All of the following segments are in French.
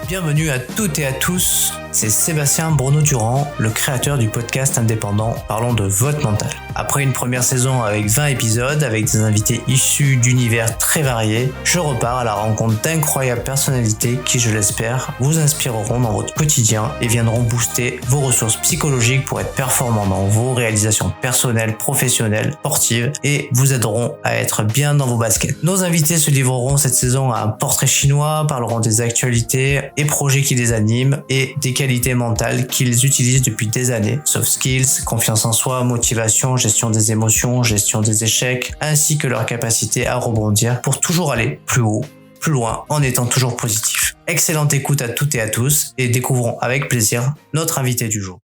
Bienvenue à toutes et à tous, c'est Sébastien Bruno-Durand, le créateur du podcast indépendant Parlons de votre mental. Après une première saison avec 20 épisodes, avec des invités issus d'univers très variés, je repars à la rencontre d'incroyables personnalités qui, je l'espère, vous inspireront dans votre quotidien et viendront booster vos ressources psychologiques pour être performants dans vos réalisations personnelles, professionnelles, sportives et vous aideront à être bien dans vos baskets. Nos invités se livreront cette saison à un portrait chinois, parleront des actualités et projets qui les animent et des qualités mentales qu'ils utilisent depuis des années. Soft skills, confiance en soi, motivation, gestion des émotions, gestion des échecs, ainsi que leur capacité à rebondir pour toujours aller plus haut, plus loin, en étant toujours positif. Excellente écoute à toutes et à tous et découvrons avec plaisir notre invité du jour.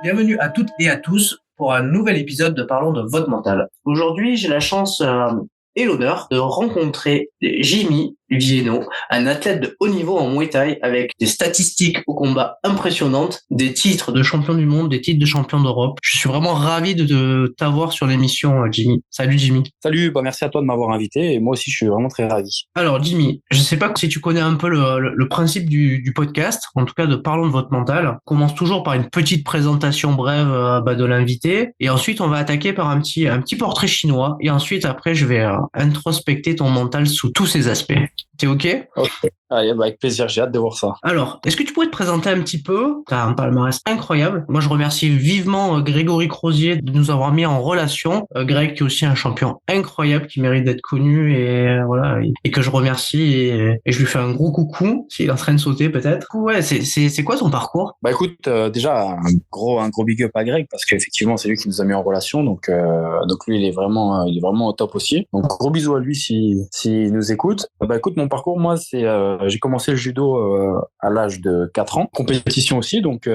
Bienvenue à toutes et à tous pour un nouvel épisode de Parlons de votre mental. Aujourd'hui, j'ai la chance et l'honneur de rencontrer Jimmy Vienno, un athlète de haut niveau en Muay Thai avec des statistiques au combat impressionnantes, des titres de champion du monde, des titres de champion d'Europe. Je suis vraiment ravi de t'avoir sur l'émission, Jimmy. Salut Jimmy. Salut, merci à toi de m'avoir invité et moi aussi je suis vraiment très ravi. Alors Jimmy, je sais pas si tu connais un peu le principe du podcast, en tout cas de Parlons de votre mental. On commence toujours par une petite présentation brève de l'invité et ensuite on va attaquer par un petit portrait chinois et ensuite après je vais introspecter ton mental sous tous ses aspects. T'es OK? Ok. Allez, avec plaisir, j'ai hâte de voir ça. Alors, est-ce que tu pourrais te présenter un petit peu? T'as un palmarès incroyable. Moi, je remercie vivement Grégory Crozier de nous avoir mis en relation. Greg, qui est aussi un champion incroyable, qui mérite d'être connu et voilà, et que je remercie et je lui fais un gros coucou s'il est en train de sauter peut-être. Ouais, c'est quoi ton parcours? Bah écoute, déjà un gros big up à Greg parce qu'effectivement c'est lui qui nous a mis en relation, donc lui il est vraiment au top aussi. Donc gros bisous à lui si nous écoute. Bah écoute, mon parcours, moi c'est j'ai commencé le judo à l'âge de 4 ans, compétition aussi, donc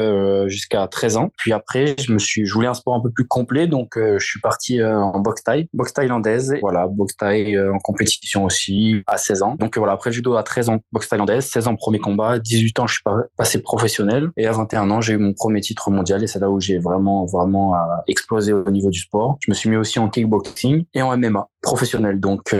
jusqu'à 13 ans. Puis après, je voulais un sport un peu plus complet, donc je suis parti en boxe thaïlandaise. Et voilà, boxe thaï en compétition aussi à 16 ans. Donc voilà, après le judo à 13 ans, boxe thaïlandaise, 16 ans premier combat, 18 ans je suis passé professionnel et à 21 ans j'ai eu mon premier titre mondial et c'est là où j'ai vraiment explosé au niveau du sport. Je me suis mis aussi en kickboxing et en MMA professionnel. Donc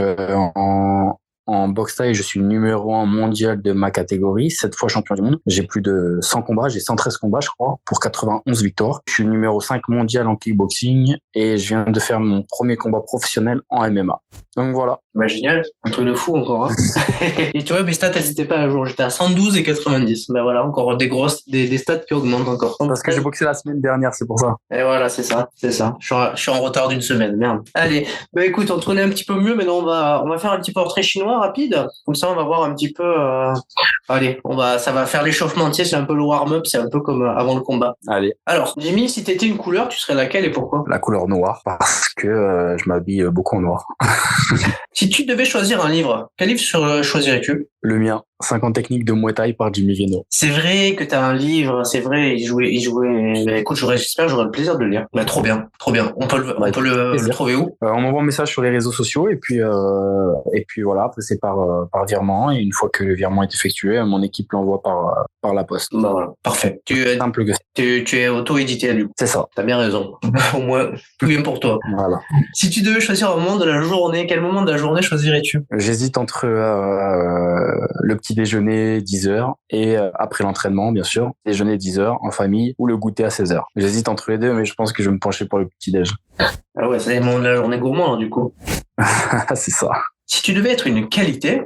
en boxe thaï, je suis numéro 1 mondial de ma catégorie, 7 fois champion du monde. J'ai plus de 100 combats, j'ai 113 combats, je crois, pour 91 victoires. Je suis numéro 5 mondial en kickboxing et je viens de faire mon premier combat professionnel en MMA. Donc voilà. Bah génial, un truc de fou encore. Hein. Et tu vois, mes stats, elles étaient pas à jour. J'étais à 112 et 90. Bah voilà, encore des stats qui augmentent encore. Parce que j'ai boxé la semaine dernière, c'est pour ça. Et voilà, c'est ça. Je suis en retard d'une semaine, merde. Allez, bah écoute, on te connaît un petit peu mieux, maintenant on va faire un petit portrait chinois rapide. Comme ça, on va voir un petit peu. Allez, ça va faire l'échauffement. Tu sais, c'est un peu le warm-up, c'est un peu comme avant le combat. Allez. Alors, Jimmy, si t'étais une couleur, tu serais laquelle et pourquoi? La couleur noire, parce que je m'habille beaucoup en noir. Si tu devais choisir un livre, quel livre choisirais-tu? Le mien, 50 techniques de Muay Thai par Jimmy Vienno. C'est vrai que t'as un livre, c'est vrai, il jouait. Bah, écoute, j'espère que j'aurai le plaisir de le lire. Bah, trop bien. On peut le trouver où? On m'envoie un message sur les réseaux sociaux et puis voilà, après c'est par virement et une fois que le virement est effectué, mon équipe l'envoie par la poste. Bah voilà, parfait. Simple que ça. Tu es auto-édité du coup. C'est ça. T'as bien raison. Au moins, tout bien pour toi. Voilà. Si tu devais choisir un moment de la journée, quel moment de la journée choisirais-tu? J'hésite entre le petit déjeuner 10h et après l'entraînement, bien sûr, déjeuner 10h en famille ou le goûter à 16h. J'hésite entre les deux, mais je pense que je vais me pencher pour le petit déj. Ah ouais, c'est les moments de la journée gourmand, du coup. C'est ça. Si tu devais être une qualité,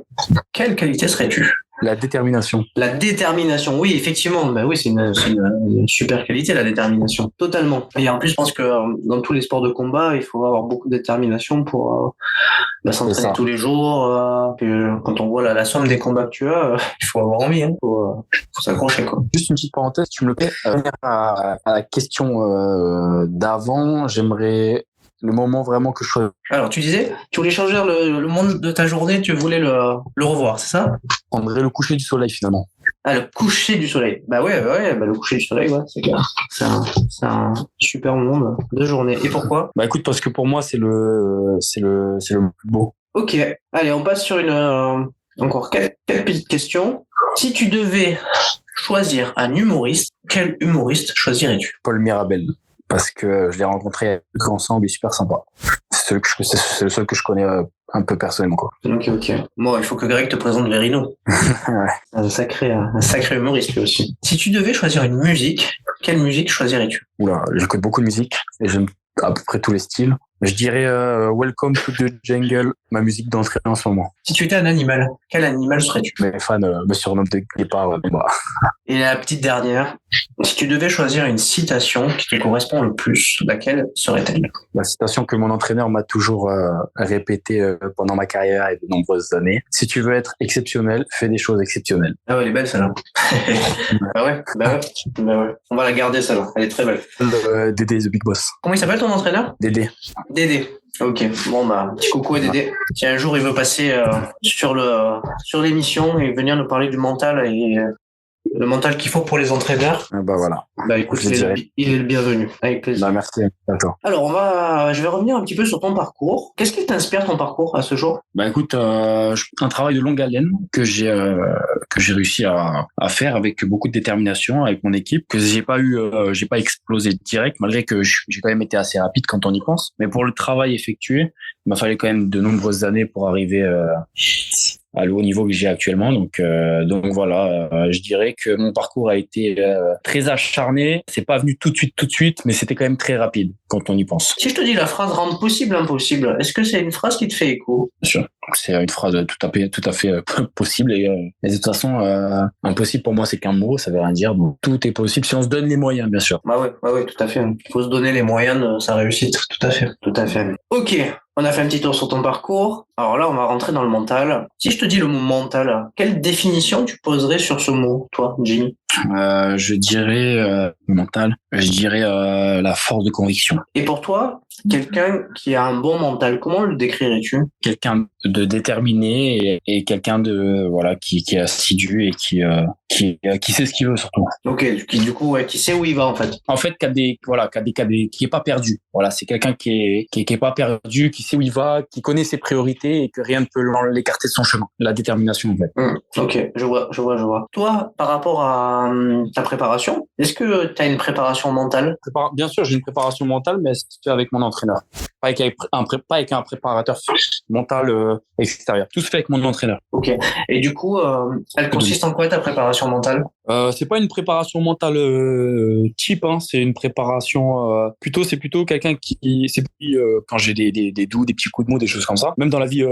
quelle qualité serais-tu? La détermination. La détermination, oui, effectivement. Bah oui, c'est une super qualité, la détermination. Totalement. Et en plus, je pense que dans tous les sports de combat, il faut avoir beaucoup de détermination pour s'entraîner tous les jours. Quand on voit la somme des combats que tu as, il faut avoir envie. Il faut s'accrocher, quoi. Juste une petite parenthèse, tu me le plais. À la question d'avant, j'aimerais le moment vraiment que je sois. Alors, tu disais, tu voulais changer le monde de ta journée, tu voulais le revoir, c'est ça? Je prendrais le coucher du soleil, finalement. Ah, le coucher du soleil. Bah ouais, le coucher du soleil, ouais, c'est clair. C'est un super moment de journée. Et pourquoi? Bah écoute, parce que pour moi, c'est le plus beau. Ok. Allez, on passe sur encore quelques petites questions. Si tu devais choisir un humoriste, quel humoriste choisirais-tu? Paul Mirabel. parce que je l'ai rencontré ensemble, il est super sympa. C'est le seul que je connais un peu personnellement, quoi. Ok. Bon, il faut que Greg te présente Verino. Ouais. Un sacré humoriste lui aussi. Si tu devais choisir une musique, quelle musique choisirais-tu? Oula, j'écoute beaucoup de musique et j'aime à peu près tous les styles. Je dirais Welcome to the Jungle, ma musique d'entrée en ce moment. Si tu étais un animal, quel animal serais-tu? Mes fans me surnomment de guépard. Et la petite dernière, si tu devais choisir une citation qui te correspond le plus, laquelle serait-elle? La citation que mon entraîneur m'a toujours répétée pendant ma carrière et de nombreuses années. Si tu veux être exceptionnel, fais des choses exceptionnelles. Ah ouais, elle est belle celle-là. Bah ouais. On va la garder celle-là, elle est très belle. Dédé the Big Boss. Comment il s'appelle ton entraîneur? Dédé. Dédé. Ok, bon bah petit coucou à Dédé. Si un jour il veut passer sur l'émission et venir nous parler du mental et le mental qu'il faut pour les entraîneurs. Bah voilà. Bah écoute, il est le bienvenu, avec plaisir. Bah merci. Attends. Alors je vais revenir un petit peu sur ton parcours. Qu'est-ce qui t'inspire ton parcours à ce jour? Bah écoute, un travail de longue haleine que j'ai réussi à faire avec beaucoup de détermination avec mon équipe, que j'ai pas explosé direct malgré que j'ai quand même été assez rapide quand on y pense. Mais pour le travail effectué, il m'a fallu quand même de nombreuses années pour arriver à le haut niveau que j'ai actuellement. Donc voilà, je dirais que mon parcours a été très acharné. C'est pas venu tout de suite, mais c'était quand même très rapide quand on y pense. Si je te dis la phrase rendre possible impossible, est-ce que c'est une phrase qui te fait écho? Bien sûr. C'est une phrase tout à fait possible mais de toute façon impossible pour moi c'est qu'un mot, ça veut rien dire. Donc tout est possible si on se donne les moyens, bien sûr. Bah ouais, tout à fait. Il faut se donner les moyens de sa réussite. Tout à fait. Ok. On a fait un petit tour sur ton parcours. Alors là, on va rentrer dans le mental. Si je te dis le mot mental, quelle définition tu poserais sur ce mot, toi, Jimmy? Je dirais mental. Je dirais la force de conviction. Et pour toi, quelqu'un qui a un bon mental, comment le décrirais-tu? Quelqu'un de déterminé et quelqu'un de qui est assidu et qui sait ce qu'il veut surtout. Ok, qui sait où il va en fait. En fait, qui est pas perdu. Voilà, c'est quelqu'un qui est pas perdu, qui sait où il va, qui connaît ses priorités et que rien ne peut l'écarter de son chemin. La détermination en fait. Ok, je vois. Toi, par rapport à ta préparation, est-ce que tu as une préparation mentale? Bien sûr, j'ai une préparation mentale, mais c'est avec mon entraîneur. Pas avec un préparateur mental extérieur. Tout se fait avec mon entraîneur. Ok. Et du coup, elle consiste en quoi ta préparation mentale? C'est pas une préparation mentale type, hein. C'est une préparation c'est plutôt quelqu'un qui quand j'ai des doutes, des petits coups de mots, des choses comme ça. Même dans la vie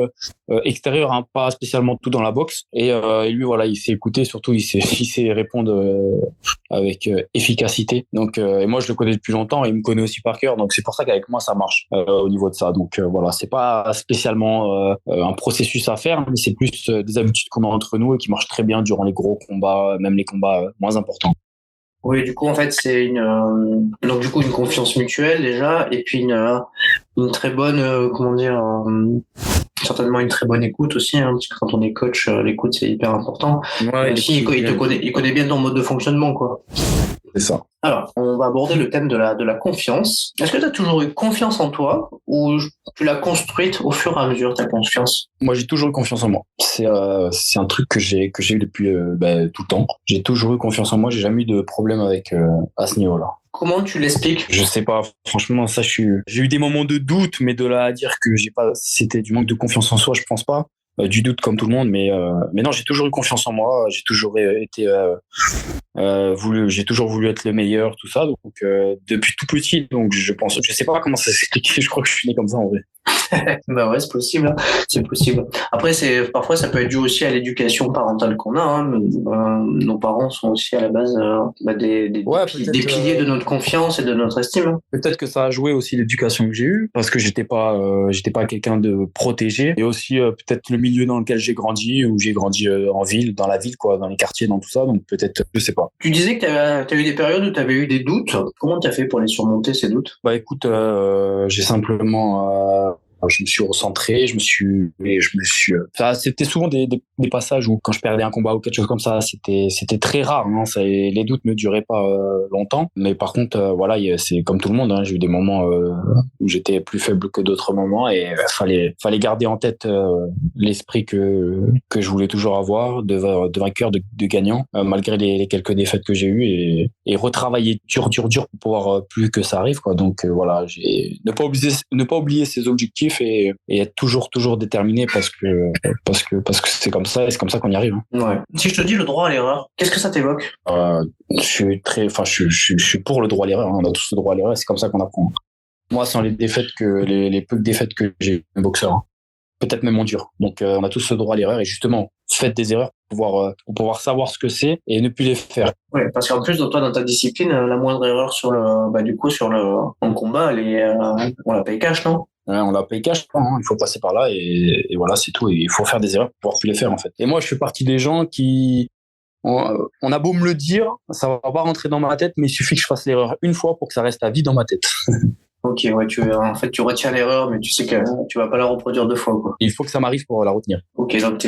extérieure, hein, pas spécialement tout dans la boxe. Et lui, voilà, il sait écouter, surtout il sait répondre avec efficacité. Donc, et moi, je le connais depuis longtemps et il me connaît aussi par cœur. Donc, c'est pour ça qu'avec moi, ça marche au niveau de ça. Donc, voilà, c'est pas spécialement un processus à faire, mais c'est plus des habitudes qu'on a entre nous et qui marchent très bien durant les gros combats, même les combats moins importants. Oui, du coup, en fait, c'est une confiance mutuelle déjà, et puis une très bonne, certainement une très bonne écoute aussi, hein, parce que quand on est coach, l'écoute c'est hyper important. Ouais, aussi, il connaît bien ton mode de fonctionnement, quoi. C'est ça. Alors, on va aborder le thème de la confiance. Est-ce que tu as toujours eu confiance en toi ou tu l'as construite au fur et à mesure, ta confiance? Moi, j'ai toujours eu confiance en moi. C'est un truc que j'ai eu depuis tout le temps. J'ai toujours eu confiance en moi. J'ai jamais eu de problème avec à ce niveau-là. Comment tu l'expliques? Je sais pas. Franchement, ça, j'ai eu des moments de doute, mais de là à dire que c'était du manque de confiance en soi, je pense pas. Du doute comme tout le monde, mais non, j'ai toujours eu confiance en moi. J'ai toujours été j'ai toujours voulu être le meilleur, tout ça. Donc depuis tout petit, donc je sais pas comment ça s'explique. Je crois que je suis né comme ça en vrai. Bah ouais, c'est possible, hein. C'est possible. Après, parfois ça peut être dû aussi à l'éducation parentale qu'on a, hein. Nos parents sont aussi à la base des piliers de notre confiance et de notre estime. Peut-être que ça a joué aussi l'éducation que j'ai eue, parce que j'étais pas quelqu'un de protégé, et aussi peut-être le milieu dans lequel j'ai grandi, où j'ai grandi en ville, dans la ville, quoi, dans les quartiers, dans tout ça. Donc peut-être, je sais pas. Tu disais que t'as eu des périodes où t'avais eu des doutes. Comment t'as fait pour les surmonter, ces doutes? Bah écoute, j'ai simplement je me suis recentré, enfin, c'était souvent des passages où quand je perdais un combat ou quelque chose comme ça, c'était très rare, hein, les doutes ne duraient pas longtemps, mais par contre, voilà, c'est comme tout le monde, hein, j'ai eu des moments où j'étais plus faible que d'autres moments et fallait garder en tête l'esprit que je voulais toujours avoir de vainqueur, de gagnant, malgré les quelques défaites que j'ai eues et retravailler dur pour pouvoir plus que ça arrive, quoi. Donc voilà, ne pas oublier ses objectifs et être toujours déterminé parce que c'est comme ça et c'est comme ça qu'on y arrive, hein. Ouais. Si je te dis le droit à l'erreur, qu'est-ce que ça t'évoque? Je suis pour le droit à l'erreur, hein. On a tous le droit à l'erreur, c'est comme ça qu'on apprend. Moi, sans les défaites les peu de défaites que j'ai eu comme boxeur, hein, peut-être même en dur. Donc on a tous le droit à l'erreur et justement, faites des erreurs pour pouvoir savoir ce que c'est et ne plus les faire. Oui, parce qu'en plus, toi, dans ta discipline, la moindre erreur en combat, on la paye cash, non? Ouais, on la paye cash, hein. Il faut passer par là et voilà, c'est tout. Et il faut faire des erreurs pour pouvoir plus les faire, en fait. Et moi, je fais partie des gens qui, on a beau me le dire, ça va pas rentrer dans ma tête, mais il suffit que je fasse l'erreur une fois pour que ça reste à vie dans ma tête. Ok, ouais, tu retiens l'erreur, mais tu sais que tu vas pas la reproduire 2 fois, quoi. Il faut que ça m'arrive pour la retenir. Ok, donc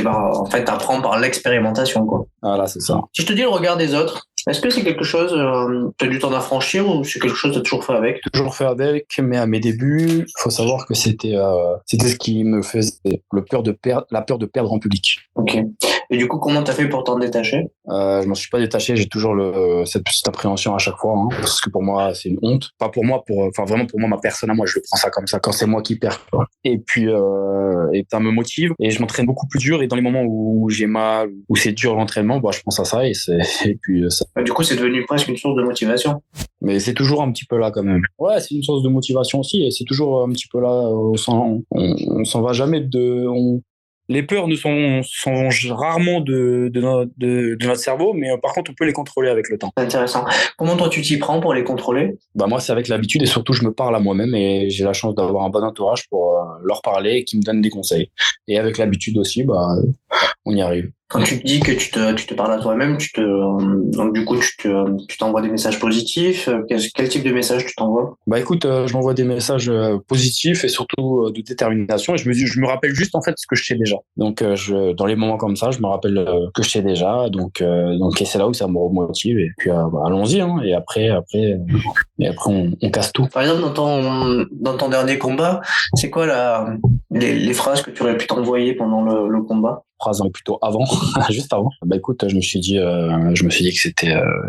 en fait, t'apprends par l'expérimentation, quoi. Voilà, c'est ça. Si je te dis le regard des autres, est-ce que c'est quelque chose, t'as dû t'en affranchir ou c'est quelque chose que t'as toujours fait avec? Toujours fait avec, mais à mes débuts, faut savoir que c'était ce qui me faisait la peur de perdre en public. Ok. Et du coup, comment t'as fait pour t'en détacher? Je m'en suis pas détaché, j'ai toujours cette petite appréhension à chaque fois, hein, parce que pour moi, c'est une honte. Pas pour moi, vraiment pour moi, ma personne à moi, je le prends ça comme ça quand c'est moi qui perds, quoi. Et puis, et ça me motive et je m'entraîne beaucoup plus dur et dans les moments où j'ai mal, où c'est dur l'entraînement, bah, je pense à ça et puis ça. Du coup, c'est devenu presque une source de motivation. Mais c'est toujours un petit peu là quand même. Ouais, c'est une source de motivation aussi et c'est toujours un petit peu là. On s'en va jamais les peurs s'en vont rarement de notre cerveau, mais par contre, on peut les contrôler avec le temps. C'est intéressant. Comment toi, tu t'y prends pour les contrôler? Bah, moi, c'est avec l'habitude et surtout, je me parle à moi-même et j'ai la chance d'avoir un bon entourage pour leur parler et qui me donne des conseils. Et avec l'habitude aussi, bah, on y arrive. Quand tu te dis que tu te parles à toi-même, donc du coup, tu t'envoies des messages positifs. Quel type de message tu t'envoies? Bah écoute, je m'envoie des messages positifs et surtout de détermination et je me rappelle juste en fait ce que je sais déjà. Donc dans les moments comme ça, je me rappelle que je sais déjà. Donc et c'est là où ça me remotive et puis bah, allons-y, hein. Et après on casse tout. Par exemple, dans ton dernier combat, c'est quoi les phrases que tu aurais pu t'envoyer pendant le combat? Phrase plutôt avant, juste avant. Bah écoute, je me suis dit que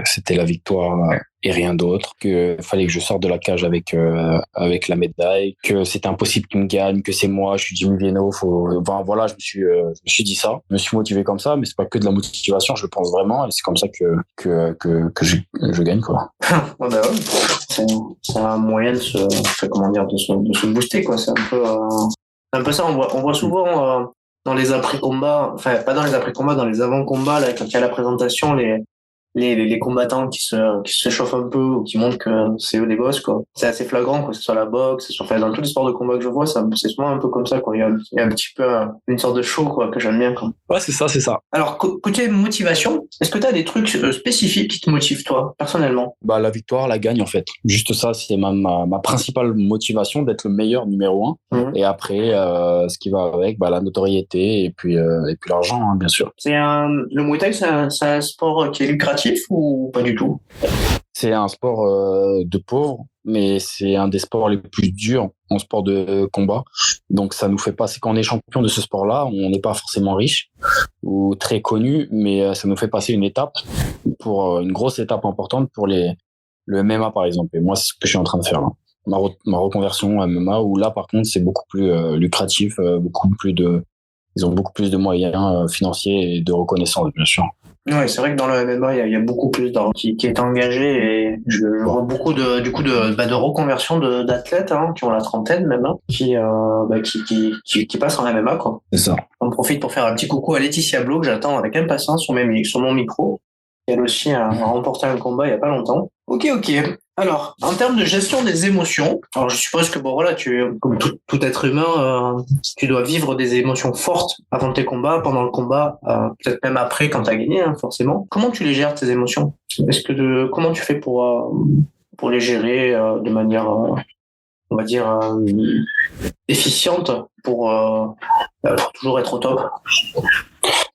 c'était la victoire et rien d'autre, que fallait que je sorte de la cage avec la médaille, que c'était impossible qu'il me gagne, que c'est moi, je suis Jimmy Vienno, enfin voilà, je me suis dit ça, je me suis motivé comme ça, mais c'est pas que de la motivation, je le pense vraiment et c'est comme ça que je gagne, quoi. Ouais, bah ouais. C'est un moyen de se booster, quoi. C'est un peu ça, on voit souvent dans les après-combats, enfin pas dans les après-combats, dans les avant-combats, là, quand il y a la présentation, les combattants qui se chauffent un peu ou qui montrent que c'est eux les boss, quoi. C'est assez flagrant, quoi. Que ce soit la boxe, enfin, dans tous les sports de combat que je vois, c'est souvent un peu comme ça, quoi. Il y a un petit peu une sorte de show, quoi, que j'aime bien, quoi. Ouais, c'est ça, c'est ça. Alors, côté motivation, est-ce que tu as des trucs spécifiques qui te motivent, toi, personnellement? Bah, la victoire, la gagne, en fait. Juste ça, c'est ma principale motivation d'être le meilleur numéro 1. Et après, ce qui va avec, bah, la notoriété et puis l'argent, hein, bien sûr. Le Muay Thai, c'est un sport qui est lucratif ou pas du tout? C'est un sport de pauvres, mais c'est un des sports les plus durs en sport de combat. Donc ça nous fait passer, quand on est champion de ce sport-là, on n'est pas forcément riche ou très connu, mais ça nous fait passer une étape, une grosse étape importante pour le MMA par exemple. Et moi, c'est ce que je suis en train de faire là. Ma reconversion à MMA, où là par contre c'est beaucoup plus lucratif, ils ont beaucoup plus de moyens financiers et de reconnaissance, bien sûr. Ouais, c'est vrai que dans le MMA, il y a beaucoup plus d'argent qui est engagé et je vois beaucoup de reconversion d'athlètes, hein, qui ont la trentaine même, hein, qui passent en MMA, quoi. C'est ça. On profite pour faire un petit coucou à Laetitia Blo, que j'attends avec impatience sur mon micro. Elle aussi a remporté un combat il y a pas longtemps. Ok. Alors, en termes de gestion des émotions, alors je suppose que comme tout être humain, tu dois vivre des émotions fortes avant tes combats, pendant le combat, peut-être même après quand t'as gagné, hein, forcément. Comment tu les gères, tes émotions? Comment tu fais pour les gérer de manière on va dire, efficiente pour toujours être au top?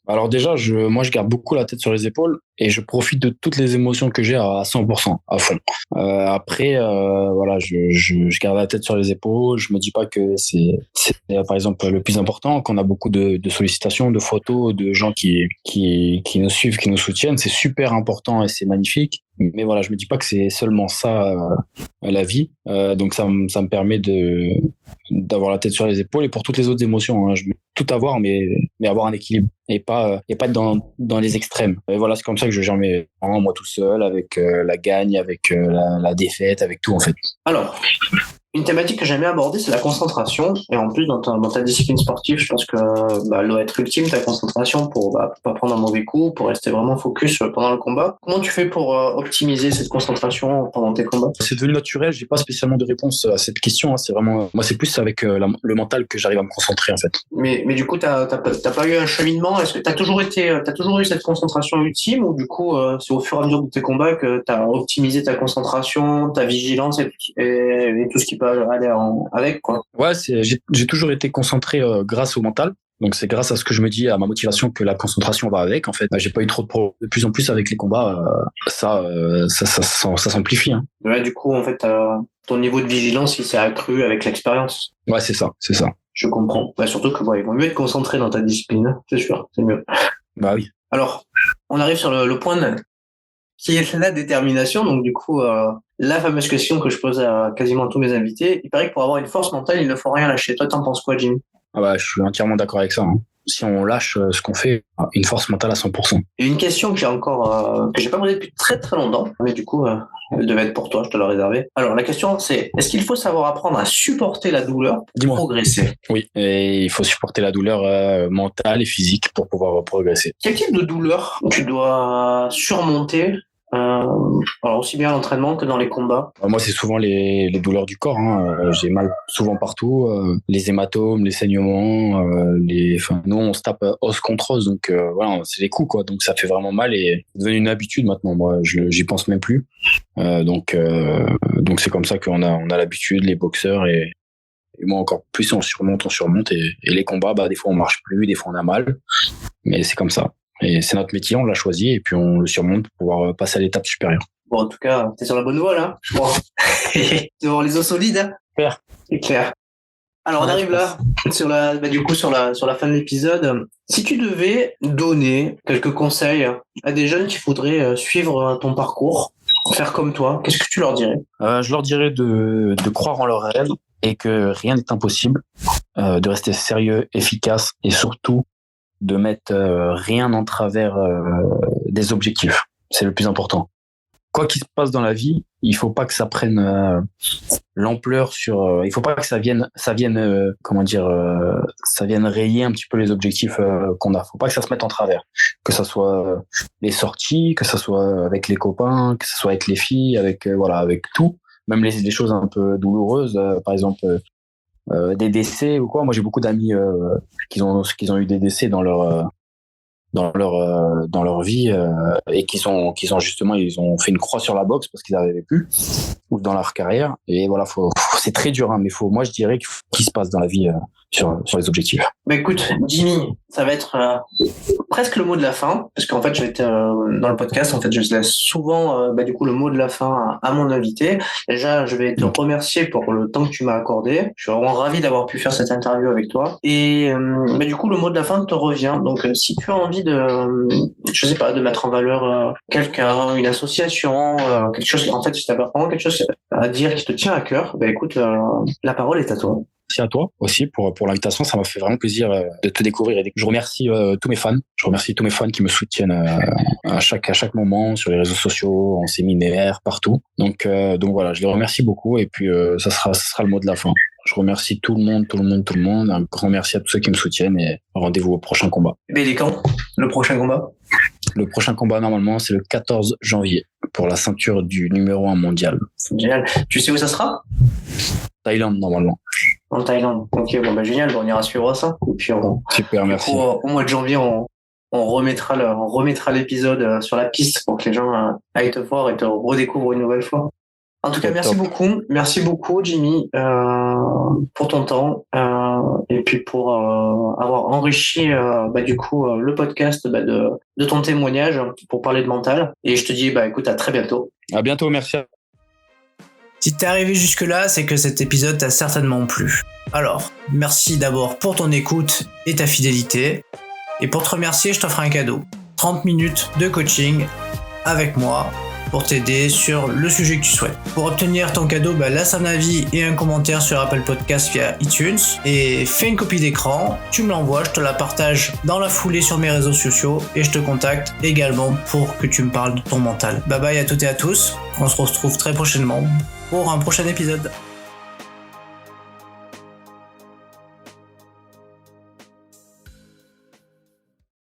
Alors déjà, moi, je garde beaucoup la tête sur les épaules et je profite de toutes les émotions que j'ai à 100%, à fond. Après, voilà, je garde la tête sur les épaules. Je me dis pas que c'est par exemple le plus important. Qu'on a beaucoup de sollicitations, de photos, de gens qui nous suivent, qui nous soutiennent. C'est super important et c'est magnifique. Mais voilà, je me dis pas que c'est seulement ça la vie. Donc ça me permet d'avoir la tête sur les épaules et pour toutes les autres émotions. Hein, je veux tout avoir, mais avoir un équilibre et pas être dans les extrêmes. Et voilà, c'est comme ça que je gère mes moments, moi tout seul, avec la gagne, avec la défaite, avec tout en fait. Alors, une thématique que j'aime bien aborder, c'est la concentration. Et en plus, dans ta discipline sportive, je pense que elle doit être ultime, ta concentration, pour pas prendre un mauvais coup, pour rester vraiment focus pendant le combat. Comment tu fais pour optimiser cette concentration pendant tes combats? C'est devenu naturel, j'ai pas spécialement de réponse à cette question. Hein. C'est vraiment, moi, c'est plus avec le mental que j'arrive à me concentrer en fait. Mais du coup, t'as pas eu un cheminement? Est-ce que t'as toujours eu cette concentration ultime, ou du coup, c'est au fur et à mesure de tes combats que t'as optimisé ta concentration, ta vigilance et tout ce qui peut aller avec, quoi? Ouais, j'ai toujours été concentré grâce au mental. Donc c'est grâce à ce que je me dis, à ma motivation, que la concentration va avec. En fait, j'ai pas eu trop de problèmes. De plus en plus avec les combats, ça s'amplifie. Hein. Ouais, du coup, en fait, ton niveau de vigilance, il s'est accru avec l'expérience. Ouais, c'est ça. Je comprends. Bah, surtout que il vaut mieux être concentré dans ta discipline, hein, c'est sûr, c'est mieux. Bah oui. Alors, on arrive sur le point qui est la détermination. Donc du coup, la fameuse question que je pose à quasiment tous mes invités, il paraît que pour avoir une force mentale, il ne faut rien lâcher. Toi, t'en penses quoi, Jimmy? Ah bah, je suis entièrement d'accord avec ça. Hein. Si on lâche ce qu'on fait, une force mentale à 100%. Et une question que j'ai encore, que j'ai pas posée depuis très très longtemps, mais du coup, elle devait être pour toi, je te l'ai réservée. Alors la question, c'est: est-ce qu'il faut savoir apprendre à supporter la douleur pour progresser? Oui, et il faut supporter la douleur mentale et physique pour pouvoir progresser. Quel type de douleur tu dois surmonter, alors aussi bien à l'entraînement que dans les combats? Moi, c'est souvent les douleurs du corps. Hein. J'ai mal souvent partout. Les hématomes, les saignements. Nous, on se tape os contre os. Donc, voilà, c'est les coups, quoi. Donc, ça fait vraiment mal et c'est devenu une habitude maintenant. Moi, j'y pense même plus. Donc, c'est comme ça qu'on a l'habitude, les boxeurs et moi encore plus, on surmonte. Et les combats, des fois, on marche plus, des fois, on a mal. Mais c'est comme ça. Et c'est notre métier, on l'a choisi et puis on le surmonte pour pouvoir passer à l'étape supérieure. Bon, en tout cas, t'es sur la bonne voie, là. Bon. Devant les os solides, hein. Clair. C'est clair. Alors, on arrive là, sur la fin de l'épisode. Si tu devais donner quelques conseils à des jeunes qui voudraient suivre ton parcours, faire comme toi, qu'est-ce que tu leur dirais? Je leur dirais de croire en leurs rêves et que rien n'est impossible, de rester sérieux, efficace et surtout de mettre rien en travers des objectifs. C'est le plus important. Quoi qu'il se passe dans la vie, il faut pas que ça prenne l'ampleur sur. Il faut pas que ça vienne rayer un petit peu les objectifs qu'on a. Faut pas que ça se mette en travers. Que ça soit les sorties, que ça soit avec les copains, que ça soit avec les filles, avec tout. Même les choses un peu douloureuses, par exemple. Des décès ou quoi. Moi, j'ai beaucoup d'amis qui ont eu des décès dans leur vie et qui ont justement ils ont fait une croix sur la boxe parce qu'ils n'arrivaient plus ou dans leur carrière. Et voilà, c'est très dur, hein, mais moi je dirais qu'il se passe dans la vie sur les objectifs. Écoute, Jimmy, ça va être presque le mot de la fin, parce qu'en fait, dans le podcast, en fait, je laisse souvent du coup le mot de la fin à mon invité. Déjà, je vais te remercier pour le temps que tu m'as accordé. Je suis vraiment ravi d'avoir pu faire cette interview avec toi. Et du coup, le mot de la fin te revient. Donc, si tu as envie de mettre en valeur quelqu'un, une association, quelque chose, en fait, si tu as vraiment quelque chose à dire qui te tient à cœur, écoute, la parole est à toi. Merci à toi aussi pour l'invitation. Ça m'a fait vraiment plaisir de te découvrir. Je remercie tous mes fans. Je remercie tous mes fans qui me soutiennent à chaque moment sur les réseaux sociaux, en séminaire, partout. Donc voilà, je les remercie beaucoup. Et puis ça sera le mot de la fin. Je remercie tout le monde. Un grand merci à tous ceux qui me soutiennent et rendez-vous au prochain combat. Mais il est quand le prochain combat? Le prochain combat, normalement, c'est le 14 janvier pour la ceinture du numéro 1 mondial. C'est génial. Tu sais où ça sera? Thaïlande, normalement. En Thaïlande. Ok, génial. On ira suivre ça. Et puis super, merci. Au mois de janvier, on remettra l'épisode sur la piste pour que les gens aillent te voir et te redécouvrent une nouvelle fois. En tout cas, merci Top. beaucoup. Merci beaucoup, Jimmy, pour ton temps et puis pour avoir enrichi du coup le podcast de ton témoignage pour parler de mental. Et je te dis, écoute, à très bientôt. À bientôt, merci. Si t'es arrivé jusque-là, c'est que cet épisode t'a certainement plu. Alors, merci d'abord pour ton écoute et ta fidélité. Et pour te remercier, je t'offre un cadeau. 30 minutes de coaching avec moi pour t'aider sur le sujet que tu souhaites. Pour obtenir ton cadeau, laisse un avis et un commentaire sur Apple Podcast via iTunes et fais une copie d'écran, tu me l'envoies, je te la partage dans la foulée sur mes réseaux sociaux et je te contacte également pour que tu me parles de ton mental. Bye bye à toutes et à tous, on se retrouve très prochainement pour un prochain épisode.